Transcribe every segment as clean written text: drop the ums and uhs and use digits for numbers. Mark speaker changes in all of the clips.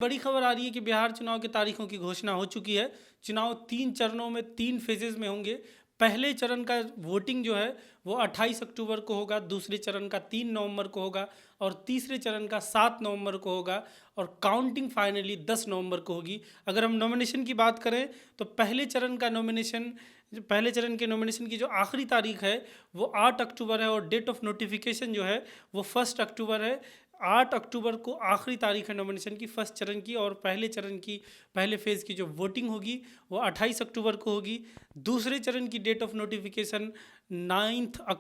Speaker 1: बड़ी खबर आ रही है कि बिहार चुनाव की तारीखों की घोषणा हो चुकी है। चुनाव 3 चरणों में 3 फेजेस में होंगे। पहले चरण का वोटिंग जो है वो 28 अक्टूबर को होगा, दूसरे चरण का 3 नवंबर को होगा और तीसरे चरण का 7 नवंबर को होगा और काउंटिंग फाइनली 10 नवंबर को होगी। अगर हम नॉमिनेशन की बात करें तो पहले चरण के नॉमिनेशन की जो आखिरी तारीख है वो 8 अक्टूबर है और डेट ऑफ नोटिफिकेशन जो है वो 1 अक्टूबर है। 8 अक्टूबर को आखिरी तारीख है नॉमिनेशन की फर्स्ट चरण की, और पहले फेज़ की जो वोटिंग होगी वो 28 अक्टूबर को होगी। दूसरे चरण की डेट ऑफ नोटिफिकेशन 9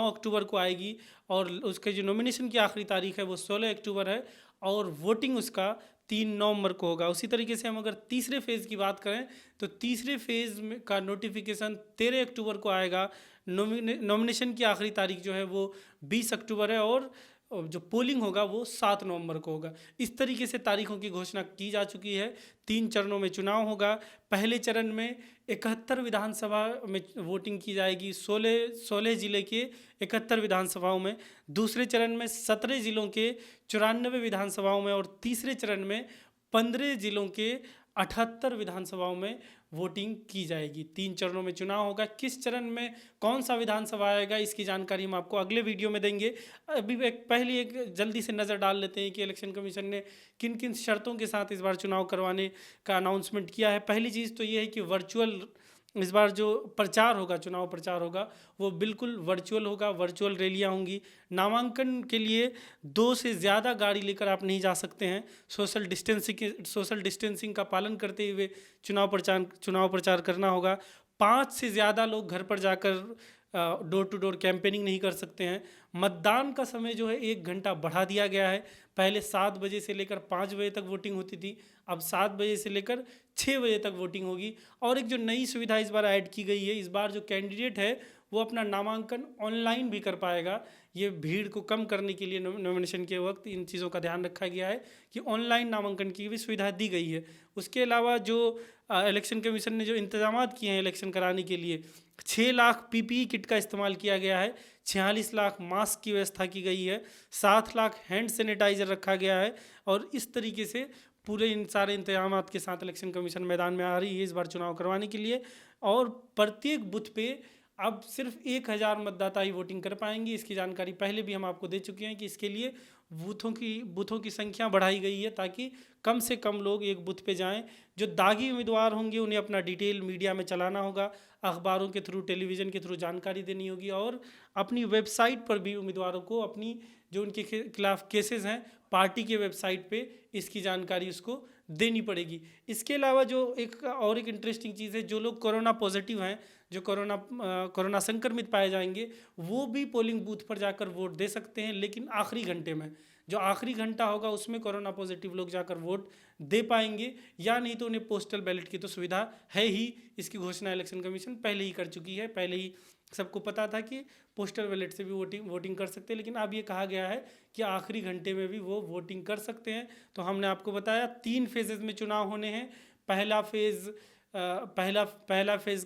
Speaker 1: अक्टूबर को आएगी और उसके जो नॉमिनेशन की आखिरी तारीख है वो 16 अक्टूबर है और वोटिंग उसका 3 नवंबर को होगा। उसी तरीके से हम अगर तीसरे फेज़ की बात करें तो तीसरे फेज़ में का नोटिफिकेशन 13 अक्टूबर को आएगा। नॉमिनेशन की आखिरी तारीख जो है वो 20 अक्टूबर है और जो पोलिंग होगा वो 7 नवंबर को होगा। इस तरीके से तारीखों की घोषणा की जा चुकी है। 3 चरणों में चुनाव होगा। पहले चरण में 71 विधानसभा में वोटिंग की जाएगी, 16 जिले के 71 विधानसभाओं में। दूसरे चरण में 17 जिलों के 94 विधानसभाओं में और तीसरे चरण में 15 जिलों के 78 विधानसभाओं में वोटिंग की जाएगी। 3 चरणों में चुनाव होगा। किस चरण में कौन सा विधानसभा आएगा इसकी जानकारी हम आपको अगले वीडियो में देंगे। अभी पहले एक जल्दी से नज़र डाल लेते हैं कि इलेक्शन कमीशन ने किन किन शर्तों के साथ इस बार चुनाव करवाने का अनाउंसमेंट किया है। पहली चीज़ तो ये है कि वर्चुअल इस बार जो प्रचार होगा, चुनाव प्रचार होगा, वो बिल्कुल वर्चुअल होगा। वर्चुअल रैलियां होंगी। नामांकन के लिए 2 से ज़्यादा गाड़ी लेकर आप नहीं जा सकते हैं। सोशल डिस्टेंसिंग का पालन करते हुए चुनाव प्रचार करना होगा। 5 से ज़्यादा लोग घर पर जाकर डोर टू डोर कैंपेनिंग नहीं कर सकते हैं। मतदान का समय जो है 1 घंटा बढ़ा दिया गया है। पहले 7 बजे से लेकर 5 बजे तक वोटिंग होती थी, अब 7 बजे से लेकर 6 बजे तक वोटिंग होगी। और एक जो नई सुविधा इस बार ऐड की गई है, इस बार जो कैंडिडेट है वो अपना नामांकन ऑनलाइन भी कर पाएगा। ये भीड़ को कम करने के लिए नॉमिनेशन के वक्त इन चीज़ों का ध्यान रखा गया है कि ऑनलाइन नामांकन की भी सुविधा दी गई है। उसके अलावा जो इलेक्शन कमीशन ने जो इंतजाम किए हैं इलेक्शन कराने के लिए, 6 लाख पीपीई किट का इस्तेमाल किया गया है, 46 लाख मास्क की व्यवस्था की गई है, 7 लाख हैंड सैनिटाइजर रखा गया है और इस तरीके से पूरे इन सारे इंतजाम के साथ इलेक्शन कमीशन मैदान में आ रही है इस बार चुनाव करवाने के लिए। और प्रत्येक बूथ पे अब सिर्फ 1000 मतदाता ही वोटिंग कर पाएंगे। इसकी जानकारी पहले भी हम आपको दे चुके हैं कि इसके लिए बूथों की संख्या बढ़ाई गई है ताकि कम से कम लोग एक बूथ पे जाएं। जो दागी उम्मीदवार होंगे उन्हें अपना डिटेल मीडिया में चलाना होगा, अखबारों के थ्रू, टेलीविज़न के थ्रू जानकारी देनी होगी और अपनी वेबसाइट पर भी उम्मीदवारों को अपनी जो उनके खिलाफ केसेस हैं पार्टी के वेबसाइट पे इसकी जानकारी उसको देनी पड़ेगी। इसके अलावा जो एक इंटरेस्टिंग चीज़ है, जो लोग कोरोना पॉजिटिव हैं, जो कोरोना संक्रमित पाए जाएंगे, वो भी पोलिंग बूथ पर जाकर वोट दे सकते हैं, लेकिन आखिरी घंटे में, जो आखिरी घंटा होगा उसमें कोरोना पॉजिटिव लोग जाकर वोट दे पाएंगे, या नहीं तो उन्हें पोस्टल बैलेट की तो सुविधा है ही। इसकी घोषणा इलेक्शन कमीशन पहले ही कर चुकी है। पहले ही सबको पता था कि पोस्टल बैलेट से भी वोटिंग कर सकते हैं, लेकिन अब ये कहा गया है कि आखिरी घंटे में भी वो वोटिंग कर सकते हैं। तो हमने आपको बताया 3 फेजेज़ में चुनाव होने हैं। पहला फेज़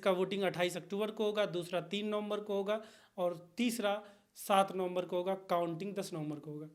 Speaker 1: का वोटिंग 28 अक्टूबर को होगा, दूसरा 3 नवंबर को होगा और तीसरा 7 नवंबर को होगा। काउंटिंग 10 नवंबर को होगा।